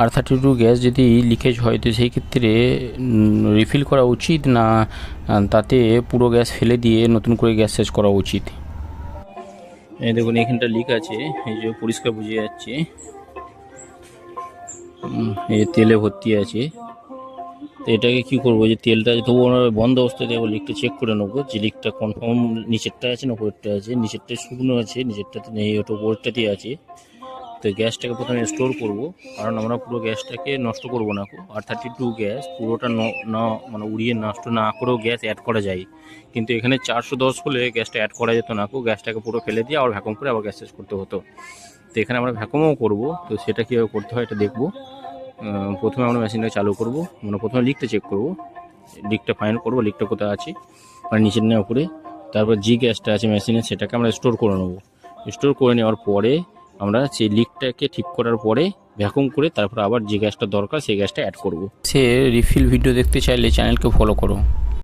R32 gas যদি leakage হয় তো সেই ক্ষেত্রে রিফিল করা উচিত না তাতে পুরো গ্যাস ফেলে দিয়ে নতুন করে গ্যাস শেষ করা উচিত? এই দেখুন এখানটা লিক আছে, এই যে পরিষ্কার বুঝে যাচ্ছে, এই তেলে ভর্তি আছে। তো এটাকে কি করবো, যে তেলটা তবু আমরা বন্ধ অবস্থায় দেবো, লিকটা চেক করে নেবো যে লিকটা কনফার্ম নিচেরটা আছে না উপরেরটা আছে। নিচেরটা শুকনো আছে, নিচেরটাতে নেই, ওটা উপরেরটাতে আছে। তো গ্যাসটাকে প্রথমে স্টোর করব, কারণ আমরা পুরো গ্যাসটাকে নষ্ট করব না। R32 গ্যাস পুরোটা না মানে উড়িয়ে নষ্ট না করেও গ্যাস অ্যাড করা যায়, কিন্তু এখানে 410 হলে গ্যাসটা অ্যাড করা যেত না। গ্যাসটাকে পুরো ফেলে দিয়ে আবার ভ্যাকুম করে আবার গ্যাস শেষ করতে হতো। তো এখানে আমরা ভ্যাকুমও করব, তো সেটা কীভাবে করতে হয় এটা দেখব। প্রথমে আমরা মেশিনটাকে চালু করব, মানে প্রথমে লিকটা চেক করব, লিকটা ফাইন্ড করব লিকটা কোথায় আছে, মানে নিচের না উপরে। তারপর যে গ্যাসটা আছে মেশিনে সেটাকে আমরা স্টোর করে নেব। স্টোর করে নেওয়ার পরে আমরা সেই লিকটাকে ঠিক করার পরে ভ্যাকুম করে তারপর আবার যে গ্যাসটা দরকার সেই গ্যাসটা অ্যাড করব। সে রিফিল ভিডিও দেখতে চাইলে চ্যানেলকে ফলো করো।